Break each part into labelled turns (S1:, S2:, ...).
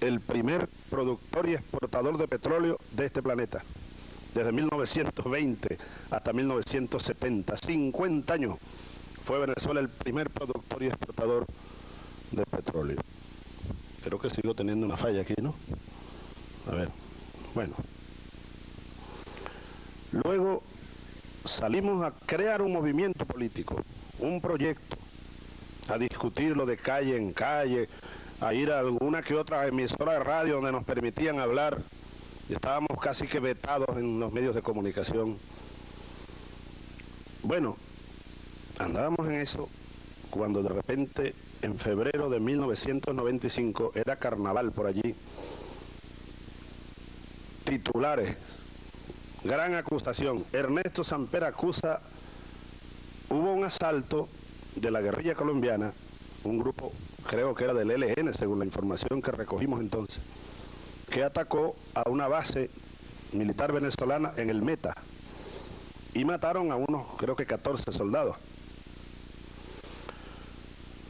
S1: el primer productor y exportador de petróleo de este planeta. Desde 1920 hasta 1970, 50 años, fue Venezuela el primer productor y exportador de petróleo. Creo que sigo teniendo una falla aquí, ¿no? A ver, bueno. Luego salimos a crear un movimiento político, un proyecto, a discutirlo de calle en calle, a ir a alguna que otra emisora de radio donde nos permitían hablar. Estábamos casi que vetados en los medios de comunicación. Bueno, andábamos en eso cuando de repente, en febrero de 1995, era carnaval por allí. Titulares, gran acusación. Ernesto Samper acusa, hubo un asalto de la guerrilla colombiana, un grupo, creo que era del ELN, según la información que recogimos entonces, que atacó a una base militar venezolana en el Meta y mataron a unos, creo que 14 soldados.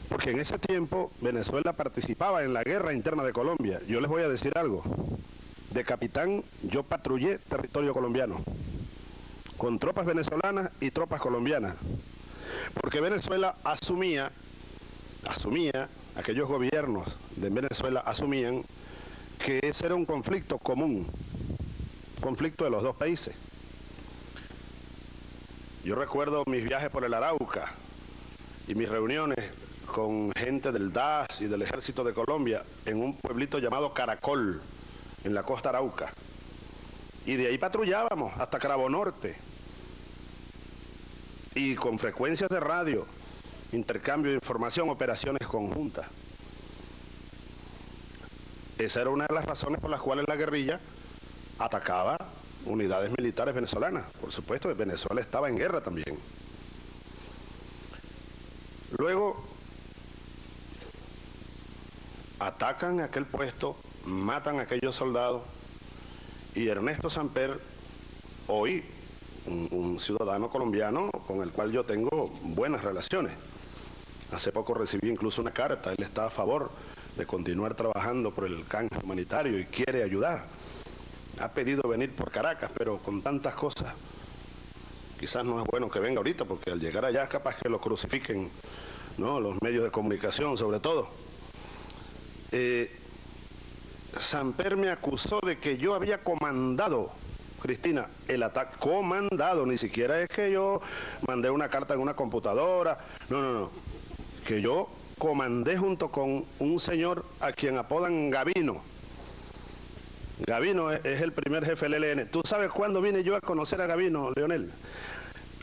S1: Porque en ese tiempo Venezuela participaba en la guerra interna de Colombia. Yo les voy a decir algo. De capitán yo patrullé territorio colombiano, con tropas venezolanas y tropas colombianas. Porque Venezuela asumía, aquellos gobiernos de Venezuela asumían que ese era un conflicto común, conflicto de los dos países. Yo recuerdo mis viajes por el Arauca y mis reuniones con gente del DAS y del Ejército de Colombia en un pueblito llamado Caracol, en la costa Arauca. Y de ahí patrullábamos hasta Cravo Norte. Y con frecuencias de radio, intercambio de información, operaciones conjuntas. Esa era una de las razones por las cuales la guerrilla atacaba unidades militares venezolanas. Por supuesto, Venezuela estaba en guerra también. Luego, atacan aquel puesto, matan a aquellos soldados, y Ernesto Samper, hoy, un ciudadano colombiano con el cual yo tengo buenas relaciones. Hace poco recibí incluso una carta, él está a favor de continuar trabajando por el canje humanitario y quiere ayudar. Ha pedido venir por Caracas, pero con tantas cosas, quizás no es bueno que venga ahorita, porque al llegar allá capaz que lo crucifiquen, ¿no? Los medios de comunicación, sobre todo. Samper me acusó de que yo había comandado, Cristina, el ataque. Comandado, ni siquiera es que yo mandé una carta en una computadora, no, que yo comandé junto con un señor a quien apodan Gavino. Gavino es el primer jefe del ELN. ¿Tú sabes cuándo vine yo a conocer a Gavino, Leonel?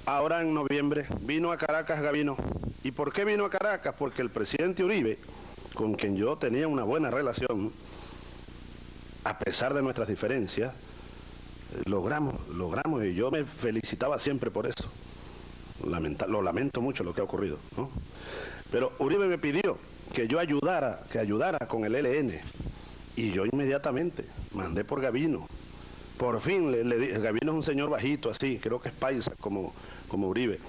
S1: Ahora en noviembre vino a Caracas Gavino. ¿Y por qué vino a Caracas? Porque el presidente Uribe, con quien yo tenía una buena relación, a pesar de nuestras diferencias, logramos, y yo me felicitaba siempre por eso. Lo lamento mucho lo que ha ocurrido, ¿no? Pero Uribe me pidió que yo ayudara con el ELN, y yo inmediatamente mandé por Gavino. Por fin le dije, Gavino es un señor bajito así, creo que es paisa como Uribe,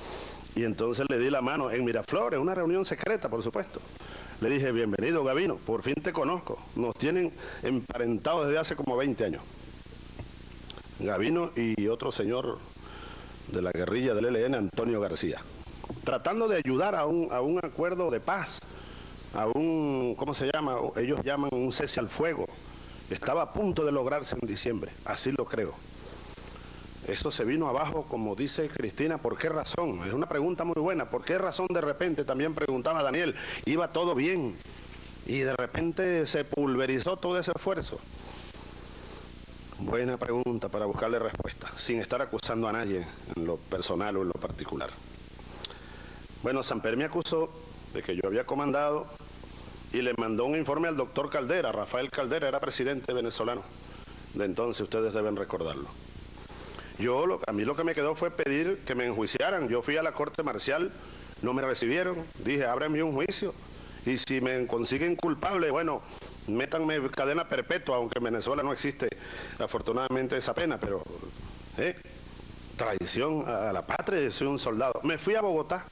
S1: y entonces le di la mano en Miraflores, una reunión secreta, por supuesto. Le dije, bienvenido Gavino, por fin te conozco. Nos tienen emparentados desde hace como 20 años. Gavino y otro señor de la guerrilla del ELN, Antonio García, tratando de ayudar a un acuerdo de paz, a un, ¿cómo se llama? Ellos llaman un cese al fuego. Estaba a punto de lograrse en diciembre, así lo creo. Eso se vino abajo, como dice Cristina, ¿por qué razón? Es una pregunta muy buena. ¿Por qué razón de repente? También preguntaba Daniel, iba todo bien y de repente se pulverizó todo ese esfuerzo. Buena pregunta para buscarle respuesta, sin estar acusando a nadie en lo personal o en lo particular. Bueno, Samper me acusó de que yo había comandado y le mandó un informe al doctor Caldera. Rafael Caldera era presidente venezolano de entonces, ustedes deben recordarlo. A mí lo que me quedó fue pedir que me enjuiciaran. Yo fui a la corte marcial, no me recibieron, dije, ábranme un juicio, y si me consiguen culpable, bueno, métanme cadena perpetua, aunque en Venezuela no existe afortunadamente esa pena, pero traición a la patria, soy un soldado. Me fui a Bogotá,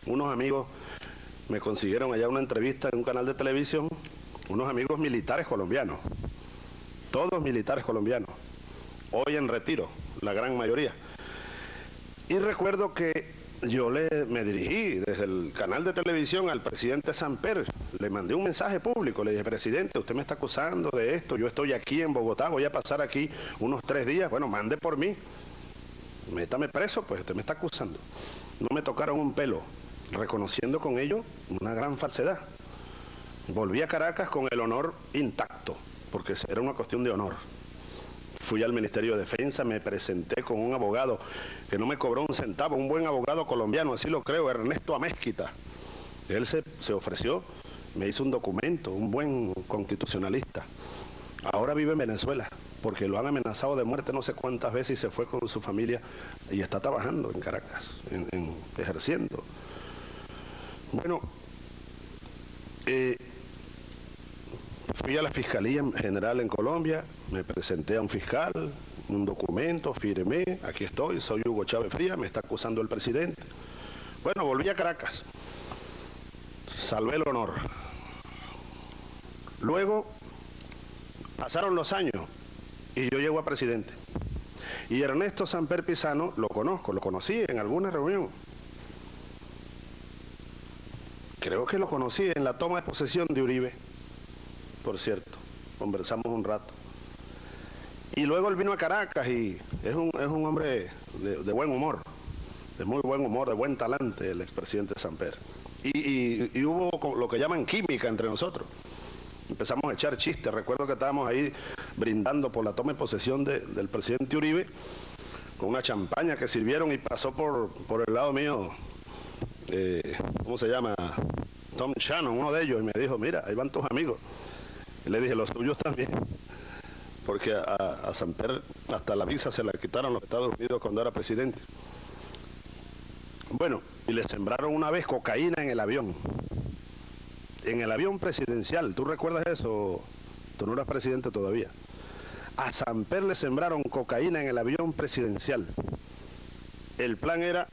S1: unos amigos me consiguieron allá una entrevista en un canal de televisión, unos amigos militares colombianos, todos militares colombianos, hoy en retiro, la gran mayoría. Y recuerdo que yo me dirigí desde el canal de televisión al presidente Samper, le mandé un mensaje público, le dije, presidente, usted me está acusando de esto, yo estoy aquí en Bogotá, voy a pasar aquí unos 3 días, bueno, mande por mí, métame preso, pues usted me está acusando. No me tocaron un pelo, reconociendo con ello una gran falsedad. Volví a Caracas con el honor intacto, porque era una cuestión de honor. Fui al Ministerio de Defensa, me presenté con un abogado que no me cobró un centavo, un buen abogado colombiano, así lo creo, Ernesto Amezquita. Él se ofreció, me hizo un documento, un buen constitucionalista. Ahora vive en Venezuela, porque lo han amenazado de muerte no sé cuántas veces y se fue con su familia y está trabajando en Caracas, ejerciendo. Bueno, fui a la Fiscalía General en Colombia, me presenté a un fiscal, un documento, firmé, aquí estoy, soy Hugo Chávez Frías, me está acusando el presidente. Bueno, volví a Caracas, salvé el honor. Luego pasaron los años y yo llego a presidente. Y Ernesto Samper Pizano lo conozco, lo conocí en alguna reunión. Creo que lo conocí en la toma de posesión de Uribe, por cierto, conversamos un rato. Y luego él vino a Caracas y es un hombre de buen humor, de muy buen humor, de buen talante, el expresidente Samper. Y hubo lo que llaman química entre nosotros. Empezamos a echar chistes, recuerdo que estábamos ahí brindando por la toma de posesión del presidente Uribe, con una champaña que sirvieron y pasó por el lado mío, ¿cómo se llama? Tom Shannon, uno de ellos, y me dijo, mira, ahí van tus amigos. Y le dije, los suyos también, porque a Samper hasta la visa se la quitaron los Estados Unidos cuando era presidente. Bueno, y le sembraron una vez cocaína en el avión presidencial. ¿Tú recuerdas eso? Tú no eras presidente todavía. A Samper le sembraron cocaína en el avión presidencial. El plan era,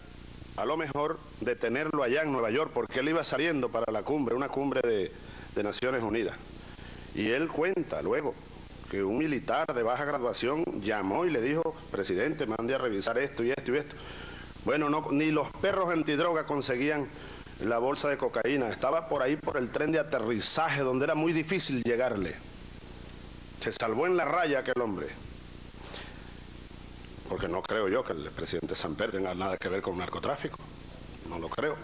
S1: a lo mejor, detenerlo allá en Nueva York, porque él iba saliendo para la cumbre, una cumbre de Naciones Unidas. Y él cuenta luego que un militar de baja graduación llamó y le dijo, presidente, mande a revisar esto y esto y esto. Bueno, no, ni los perros antidroga conseguían la bolsa de cocaína. Estaba por ahí por el tren de aterrizaje, donde era muy difícil llegarle. Se salvó en la raya aquel hombre. Porque no creo yo que el presidente Samper tenga nada que ver con narcotráfico. No lo creo.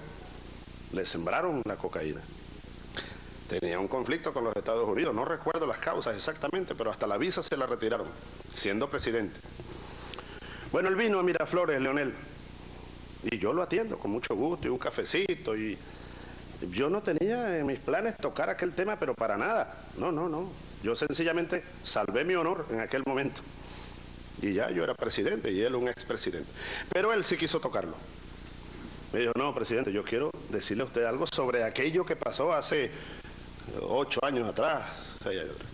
S1: Le sembraron la cocaína. Tenía un conflicto con los Estados Unidos, no recuerdo las causas exactamente, pero hasta la visa se la retiraron, siendo presidente. Bueno, él vino a Miraflores, Leonel, y yo lo atiendo con mucho gusto y un cafecito, y yo no tenía en mis planes tocar aquel tema, pero para nada, no. Yo sencillamente salvé mi honor en aquel momento, y ya yo era presidente y él un expresidente. Pero él sí quiso tocarlo. Me dijo, no, presidente, yo quiero decirle a usted algo sobre aquello que pasó hace 8 años atrás, 6 años atrás.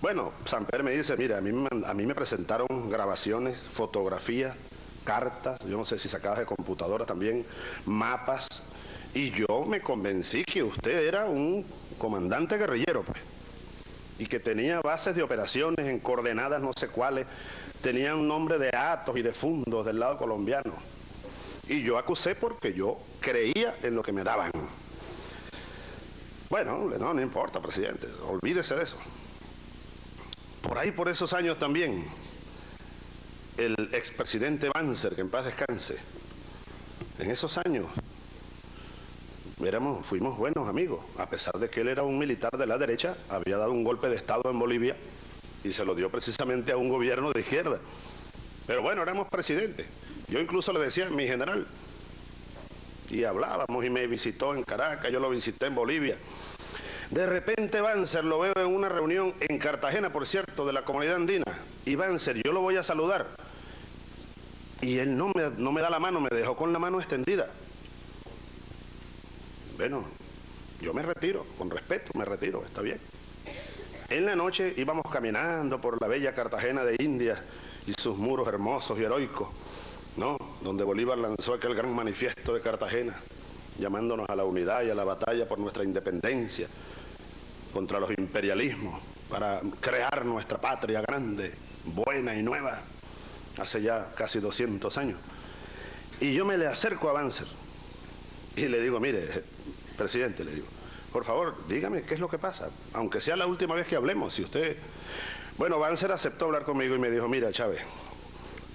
S1: Bueno, Samper me dice, mira, a mí me presentaron grabaciones, fotografías, cartas, yo no sé si sacadas de computadora también, mapas, y yo me convencí que usted era un comandante guerrillero, pues, y que tenía bases de operaciones en coordenadas no sé cuáles, tenía un nombre de atos y de fundos del lado colombiano. Y yo acusé porque yo creía en lo que me daban. Bueno, no importa, presidente, olvídese de eso. Por ahí, por esos años también, el expresidente Banzer, que en paz descanse, en esos años fuimos buenos amigos, a pesar de que él era un militar de la derecha, había dado un golpe de Estado en Bolivia y se lo dio precisamente a un gobierno de izquierda. Pero bueno, éramos presidentes. Yo incluso le decía, mi general, y hablábamos y me visitó en Caracas, yo lo visité en Bolivia. De repente Banzer lo veo en una reunión en Cartagena, por cierto, de la comunidad andina. Y Banzer, yo lo voy a saludar. Y él no me da la mano, me dejó con la mano extendida. Bueno, yo me retiro, con respeto, me retiro, está bien. En la noche íbamos caminando por la bella Cartagena de Indias y sus muros hermosos y heroicos, ¿no? Donde Bolívar lanzó aquel gran manifiesto de Cartagena, llamándonos a la unidad y a la batalla por nuestra independencia. contra los imperialismos, para crear nuestra patria grande, buena y nueva, hace ya casi 200 años. Y yo me le acerco a Banzer y le digo, mire, presidente, le digo, por favor, dígame qué es lo que pasa, aunque sea la última vez que hablemos, si usted... Bueno, Banzer aceptó hablar conmigo y me dijo, mira, Chávez,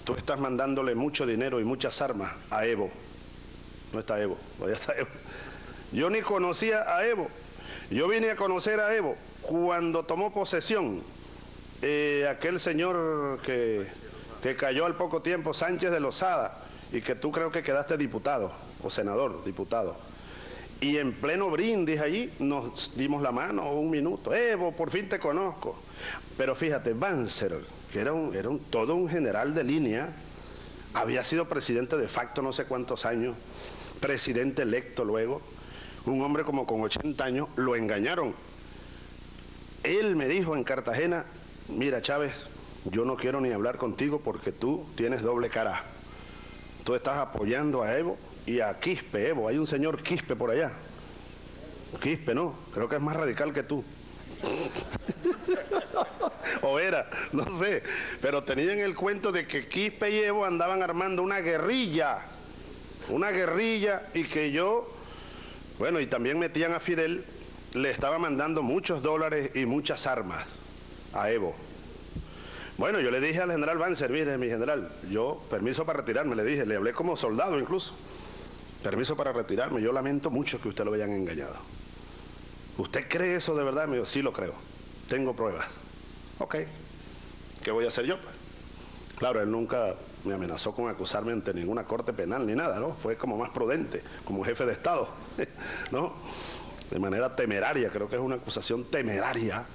S1: tú estás mandándole mucho dinero y muchas armas a Evo. No está Evo, allá está Evo. Yo ni conocía a Evo. Yo vine a conocer a Evo cuando tomó posesión aquel señor que cayó al poco tiempo, Sánchez de Lozada, y que tú creo que quedaste diputado, o senador, diputado. Y en pleno brindis allí nos dimos la mano 1 minuto. Evo, por fin te conozco. Pero fíjate, Banzer, que era todo un general de línea, había sido presidente de facto no sé cuántos años, presidente electo luego, un hombre como con 80 años, lo engañaron. Él me dijo en Cartagena, mira Chávez, yo no quiero ni hablar contigo porque tú tienes doble cara. Tú estás apoyando a Evo y a Quispe, Evo, hay un señor Quispe por allá. Quispe, no, creo que es más radical que tú. O era, no sé, pero tenían el cuento de que Quispe y Evo andaban armando una guerrilla y que yo, bueno, y también metían a Fidel, le estaba mandando muchos dólares y muchas armas a Evo. Bueno, yo le dije al general Banzer, mire, mi general, yo, permiso para retirarme, le dije, le hablé como soldado incluso, permiso para retirarme, yo lamento mucho que usted lo hayan engañado. ¿Usted cree eso de verdad? Me dijo, sí lo creo, tengo pruebas. Ok, ¿qué voy a hacer yo? Pues? Claro, él nunca me amenazó con acusarme ante ninguna corte penal ni nada, ¿no? Fue como más prudente, como jefe de Estado, ¿no? De manera temeraria, creo que es una acusación temeraria.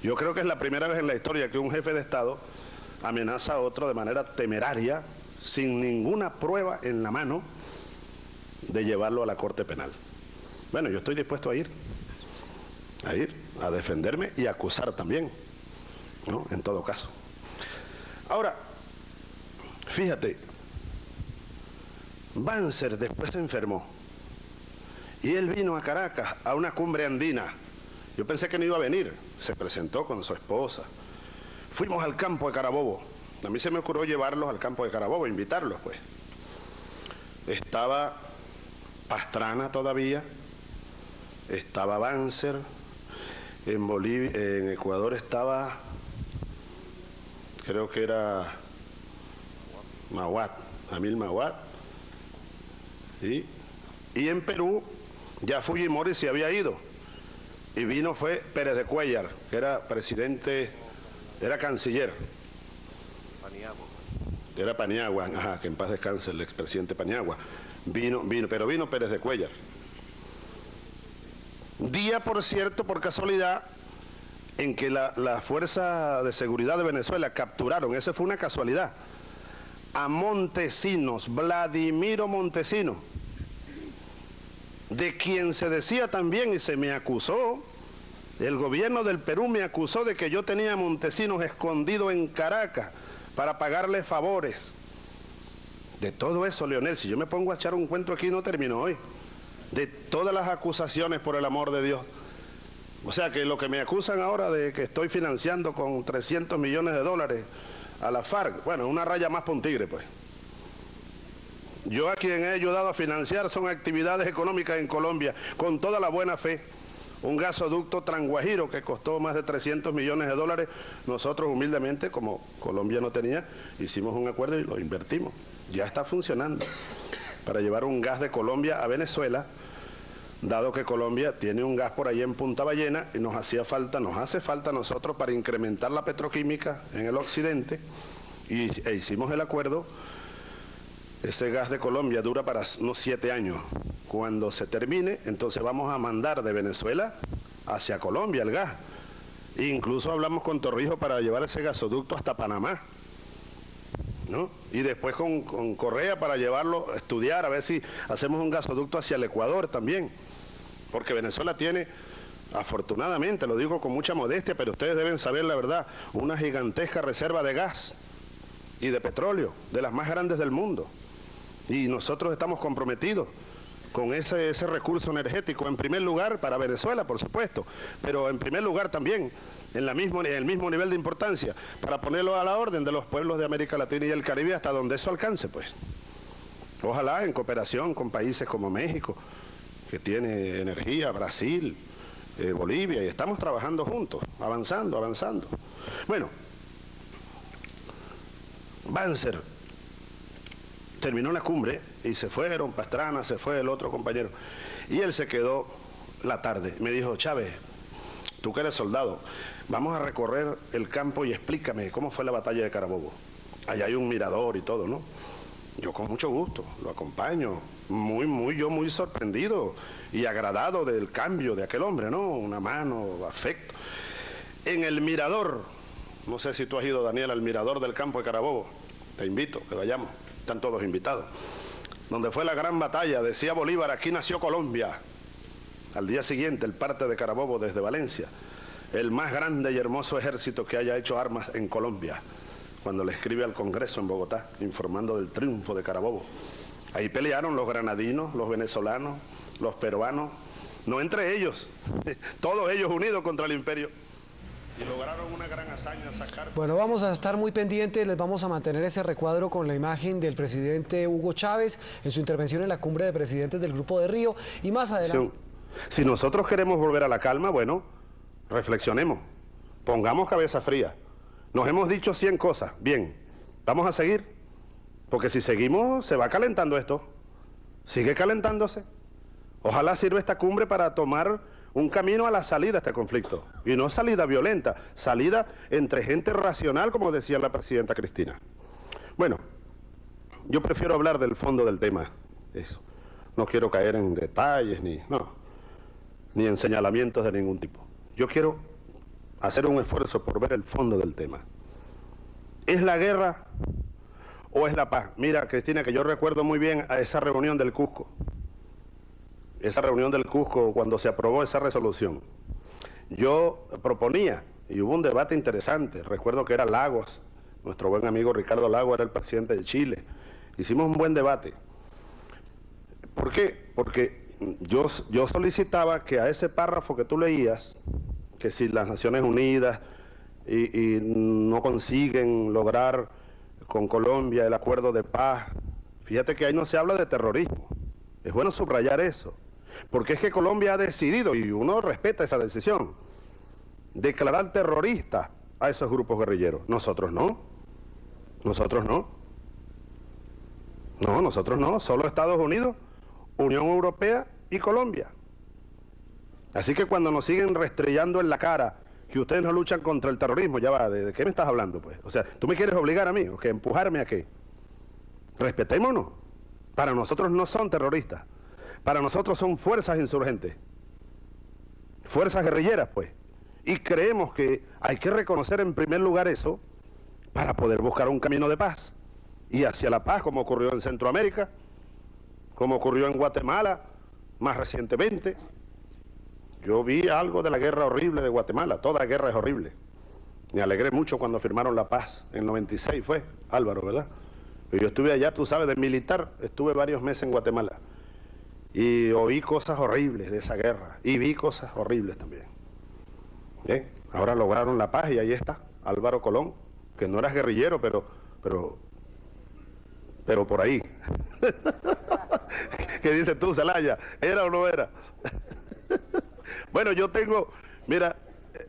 S1: Yo creo que es la primera vez en la historia que un jefe de Estado amenaza a otro de manera temeraria, sin ninguna prueba en la mano, de llevarlo a la corte penal. Bueno, yo estoy dispuesto a ir a defenderme y a acusar también, ¿no? En todo caso. Ahora, fíjate, Banzer después se enfermó y él vino a Caracas a una cumbre andina. Yo pensé que no iba a venir, se presentó con su esposa. Fuimos al campo de Carabobo. A mí se me ocurrió llevarlos al campo de Carabobo, invitarlos pues. Estaba Pastrana todavía, estaba Banzer, en Bolivia, en Ecuador estaba, creo que era Mahuat, Amil Mahuat, y en Perú ya Fujimori se había ido, y vino fue Pérez de Cuéllar, que era presidente, era canciller. Era Paniagua, ajá, que en paz descanse el expresidente Paniagua. Pero vino Pérez de Cuéllar. Día, por cierto, por casualidad, en que la Fuerza de Seguridad de Venezuela capturaron, esa fue una casualidad, a Montesinos, Vladimiro Montesinos, de quien se decía también, y se me acusó, el gobierno del Perú me acusó de que yo tenía a Montesinos escondido en Caracas para pagarle favores. De todo eso, Leonel, si yo me pongo a echar un cuento aquí no termino hoy. De todas las acusaciones, por el amor de Dios. O sea que lo que me acusan ahora de que estoy financiando con 300 millones de dólares a la FARC, bueno, una raya más para un tigre, pues. Yo a quien he ayudado a financiar son actividades económicas en Colombia, con toda la buena fe. Un gasoducto Tranguajiro que costó más de 300 millones de dólares. Nosotros humildemente, como Colombia no tenía, hicimos un acuerdo y lo invertimos. Ya está funcionando para llevar un gas de Colombia a Venezuela, dado que Colombia tiene un gas por allí en Punta Ballena y nos hace falta a nosotros para incrementar la petroquímica en el occidente, e hicimos el acuerdo. Ese gas de Colombia dura para unos 7 años. Cuando se termine, entonces vamos a mandar de Venezuela hacia Colombia el gas. Incluso hablamos con Torrijos para llevar ese gasoducto hasta Panamá, ¿no? Y después con Correa para llevarlo a estudiar, a ver si hacemos un gasoducto hacia el Ecuador también. Porque Venezuela tiene, afortunadamente, lo digo con mucha modestia, pero ustedes deben saber la verdad, una gigantesca reserva de gas y de petróleo, de las más grandes del mundo. Y nosotros estamos comprometidos con ese recurso energético, en primer lugar para Venezuela, por supuesto, pero en primer lugar también en el mismo nivel de importancia, para ponerlo a la orden de los pueblos de América Latina y el Caribe hasta donde eso alcance, pues. Ojalá en cooperación con países como México, que tiene energía, Brasil, Bolivia, y estamos trabajando juntos, avanzando. Bueno, Banzer terminó la cumbre y se fueron, Pastrana, se fue el otro compañero, y él se quedó la tarde. Me dijo, Chávez, tú que eres soldado, vamos a recorrer el campo y explícame cómo fue la batalla de Carabobo. Allá hay un mirador y todo, ¿no? Yo con mucho gusto lo acompaño, yo muy sorprendido y agradado del cambio de aquel hombre, ¿no? Una mano, afecto. En el mirador, no sé si tú has ido, Daniel, al mirador del campo de Carabobo, te invito, que vayamos, están todos invitados. Donde fue la gran batalla, decía Bolívar, aquí nació Colombia. Al día siguiente, el parte de Carabobo desde Valencia, el más grande y hermoso ejército que haya hecho armas en Colombia, cuando le escribe al Congreso en Bogotá, informando del triunfo de Carabobo. Ahí pelearon los granadinos, los venezolanos, los peruanos, no entre ellos, todos ellos unidos contra el imperio. Y lograron una gran hazaña, sacar...
S2: Bueno, vamos a estar muy pendientes, les vamos a mantener ese recuadro con la imagen del presidente Hugo Chávez en su intervención en la cumbre de presidentes del Grupo de Río, y más adelante...
S1: Si nosotros queremos volver a la calma, bueno, reflexionemos, pongamos cabeza fría. Nos hemos dicho 100 cosas, bien, vamos a seguir, porque si seguimos se va calentando esto, sigue calentándose. Ojalá sirva esta cumbre para tomar un camino a la salida de este conflicto, y no salida violenta, salida entre gente racional, como decía la presidenta Cristina. Bueno, yo prefiero hablar del fondo del tema, eso. No quiero caer en detalles ni en señalamientos de ningún tipo. Yo quiero hacer un esfuerzo por ver el fondo del tema. ¿Es la guerra o es la paz? Mira, Cristina, que yo recuerdo muy bien a esa reunión del Cusco. Esa reunión del Cusco, cuando se aprobó esa resolución. Yo proponía, y hubo un debate interesante, recuerdo que era Lagos, nuestro buen amigo Ricardo Lagos era el presidente de Chile. Hicimos un buen debate. ¿Por qué? Porque yo solicitaba que a ese párrafo que tú leías, que si las Naciones Unidas y no consiguen lograr con Colombia el acuerdo de paz, fíjate que ahí no se habla de terrorismo. Es bueno subrayar eso, porque es que Colombia ha decidido, y uno respeta esa decisión, declarar terroristas a esos grupos guerrilleros. Nosotros no. Nosotros no. No, nosotros no. Solo Estados Unidos, Unión Europea y Colombia. Así que cuando nos siguen restrellando en la cara que ustedes no luchan contra el terrorismo, ya va, ¿de qué me estás hablando, pues? O sea, ¿tú me quieres obligar a mí o que empujarme a qué? Respetémonos. Para nosotros no son terroristas. Para nosotros son fuerzas insurgentes. Fuerzas guerrilleras, pues. Y creemos que hay que reconocer en primer lugar eso para poder buscar un camino de paz. Y hacia la paz, como ocurrió en Centroamérica, como ocurrió en Guatemala, más recientemente. Yo vi algo de la guerra horrible de Guatemala, toda guerra es horrible. Me alegré mucho cuando firmaron la paz, en el 96 fue, Álvaro, ¿verdad? Yo estuve allá, tú sabes, de militar, estuve varios meses en Guatemala. Y oí cosas horribles de esa guerra, y vi cosas horribles también. Bien, ahora lograron la paz y ahí está, Álvaro Colón, que no era guerrillero, pero por ahí. ¿Qué dices tú, Zelaya? ¿Era o no era? Bueno, yo tengo, mira,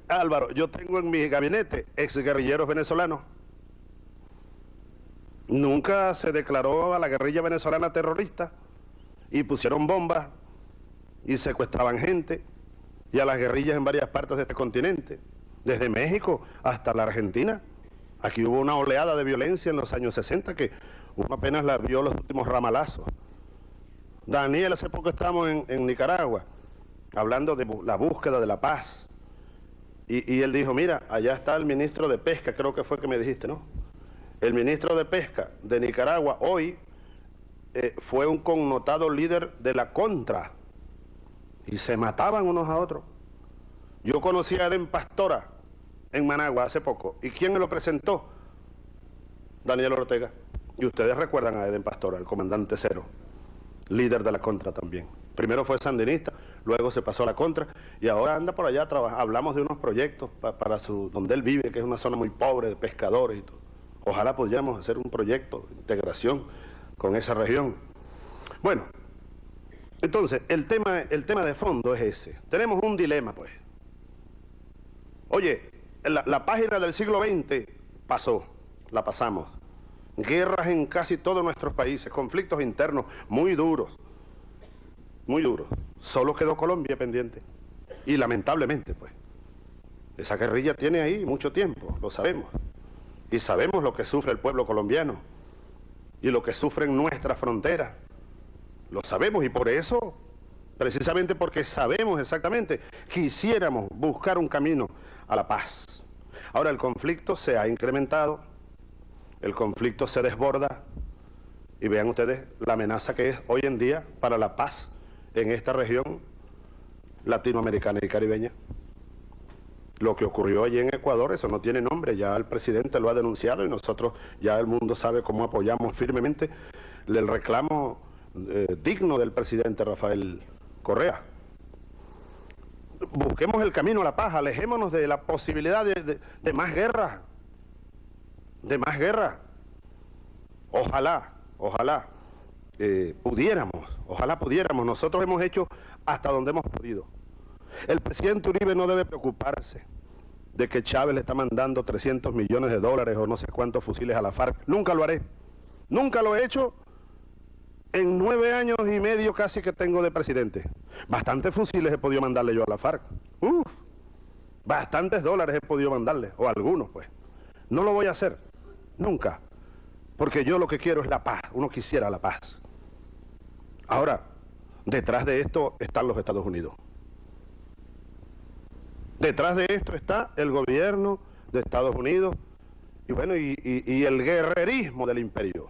S1: Álvaro, yo tengo en mi gabinete exguerrilleros venezolanos. Nunca se declaró a la guerrilla venezolana terrorista y pusieron bombas y secuestraban gente y a las guerrillas en varias partes de este continente, desde México hasta la Argentina. Aquí hubo una oleada de violencia en los años 60 que uno apenas la vio los últimos ramalazos. Daniel, hace poco estábamos en Nicaragua, hablando de la búsqueda de la paz. Y él dijo, mira, allá está el ministro de Pesca, creo que fue que me dijiste, ¿no? El ministro de Pesca de Nicaragua hoy fue un connotado líder de la Contra. Y se mataban unos a otros. Yo conocí a Eden Pastora en Managua hace poco. ¿Y quién me lo presentó? Daniel Ortega. Y ustedes recuerdan a Eden Pastora, el comandante Cero. líder de la contra también. Primero fue sandinista, luego se pasó a la contra y ahora anda por allá, hablamos de unos proyectos para donde él vive, que es una zona muy pobre de pescadores y todo. Ojalá pudiéramos hacer un proyecto de integración con esa región. Bueno, entonces, el tema de fondo es ese. Tenemos un dilema, pues. Oye, la página del siglo XX pasó, la pasamos. Guerras en casi todos nuestros países, conflictos internos muy duros, muy duros. Solo quedó Colombia pendiente. Y lamentablemente, pues, esa guerrilla tiene ahí mucho tiempo, lo sabemos. Y sabemos lo que sufre el pueblo colombiano y lo que sufre en nuestra frontera. Lo sabemos y por eso, precisamente porque sabemos exactamente, quisiéramos buscar un camino a la paz. Ahora el conflicto se ha incrementado, el conflicto se desborda y vean ustedes la amenaza que es hoy en día para la paz en esta región latinoamericana y caribeña. Lo que ocurrió allí en Ecuador, eso no tiene nombre, ya el presidente lo ha denunciado y nosotros, ya el mundo sabe cómo apoyamos firmemente el reclamo digno del presidente Rafael Correa. Busquemos el camino a la paz, alejémonos de la posibilidad de más guerra, Ojalá pudiéramos, nosotros hemos hecho hasta donde hemos podido. El presidente Uribe no debe preocuparse de que Chávez le está mandando 300 millones de dólares o no sé cuántos fusiles a la FARC. Nunca lo haré, nunca lo he hecho en 9 años y medio casi que tengo de presidente. Bastantes fusiles he podido mandarle yo a la FARC. Bastantes dólares he podido mandarle, o algunos pues. No lo voy a hacer, nunca. Porque yo lo que quiero es la paz, uno quisiera la paz. Ahora, detrás de esto están los Estados Unidos. Detrás de esto está el gobierno de Estados Unidos y bueno, y el guerrerismo del imperio.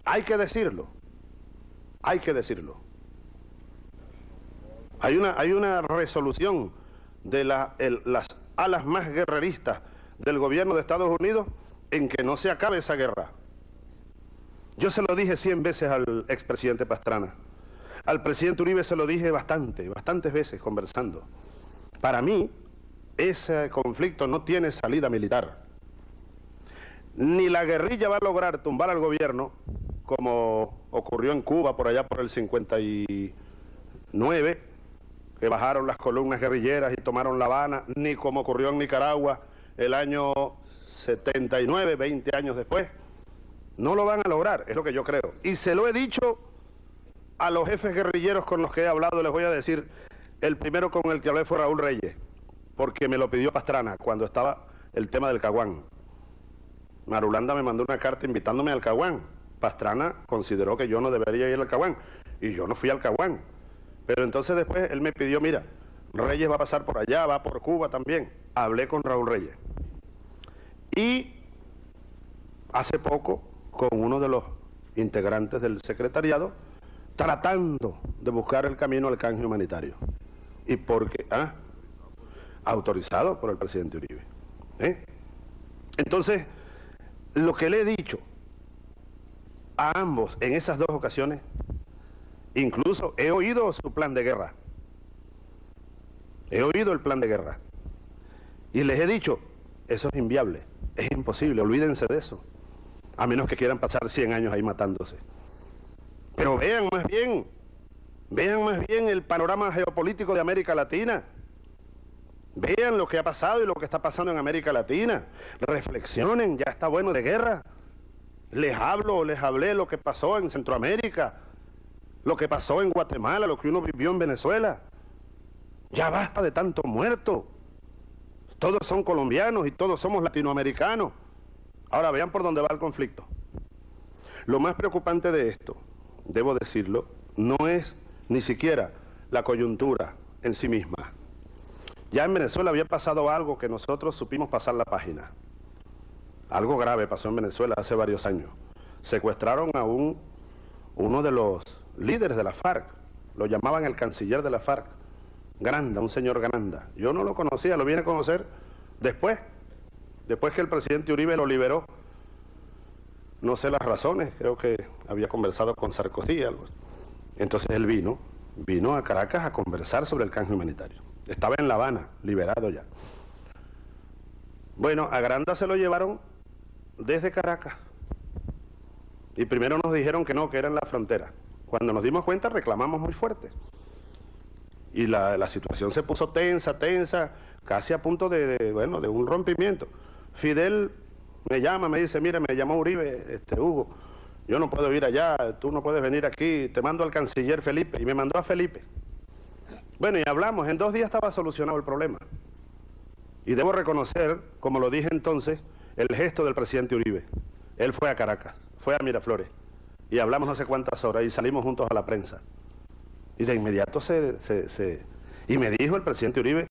S1: Hay que decirlo, hay que decirlo. Hay una resolución de las alas más guerreristas del gobierno de Estados Unidos en que no se acabe esa guerra. Yo se lo dije 100 veces al expresidente Pastrana. Al presidente Uribe se lo dije bastantes veces conversando. Para mí, ese conflicto no tiene salida militar. Ni la guerrilla va a lograr tumbar al gobierno, como ocurrió en Cuba por allá por el 59, que bajaron las columnas guerrilleras y tomaron La Habana, ni como ocurrió en Nicaragua el año 79, 20 años después. No lo van a lograr, es lo que yo creo. Y se lo he dicho a los jefes guerrilleros con los que he hablado, les voy a decir, el primero con el que hablé fue Raúl Reyes, porque me lo pidió Pastrana cuando estaba el tema del Caguán. Marulanda me mandó una carta invitándome al Caguán. Pastrana consideró que yo no debería ir al Caguán, y yo no fui al Caguán. Pero entonces después él me pidió, mira, Reyes va a pasar por allá, va por Cuba también. Hablé con Raúl Reyes. Y hace poco, con uno de los integrantes del secretariado, tratando de buscar el camino al canje humanitario. ¿Y por qué? Autorizado por el presidente Uribe. Entonces, lo que le he dicho a ambos en esas dos ocasiones, incluso he oído su plan de guerra. He oído el plan de guerra. Y les he dicho, eso es inviable, es imposible, olvídense de eso. A menos que quieran pasar 100 años ahí matándose. Pero vean más bien el panorama geopolítico de América Latina. Vean lo que ha pasado y lo que está pasando en América Latina. Reflexionen, ya está bueno de guerra. Les hablé lo que pasó en Centroamérica, lo que pasó en Guatemala, lo que uno vivió en Venezuela. Ya basta de tanto muerto. Todos son colombianos y todos somos latinoamericanos. Ahora vean por dónde va el conflicto. Lo más preocupante de esto, debo decirlo, no es ni siquiera la coyuntura en sí misma. Ya en Venezuela había pasado algo que nosotros supimos pasar la página. Algo grave pasó en Venezuela hace varios años. Secuestraron a uno de los líderes de la FARC. Lo llamaban el canciller de la FARC. Granda, un señor Granda. Yo no lo conocía, lo vine a conocer después que el presidente Uribe lo liberó. no sé las razones, creo que había conversado con Sarkozy, algo. Entonces él vino a Caracas a conversar sobre el canje humanitario. Estaba en La Habana, liberado ya. Bueno, a Granda se lo llevaron desde Caracas. Y primero nos dijeron que no, que era en la frontera. Cuando nos dimos cuenta reclamamos muy fuerte. Y la situación se puso tensa, casi a punto de un rompimiento. Fidel me llama, me dice, mire, me llamó Uribe, Hugo, yo no puedo ir allá, tú no puedes venir aquí, te mando al canciller Felipe. Y me mandó a Felipe. Bueno, y hablamos, en 2 días estaba solucionado el problema. Y debo reconocer, como lo dije entonces, el gesto del presidente Uribe. Él fue a Caracas, fue a Miraflores, y hablamos no sé cuántas horas, y salimos juntos a la prensa. Y de inmediato y me dijo el presidente Uribe,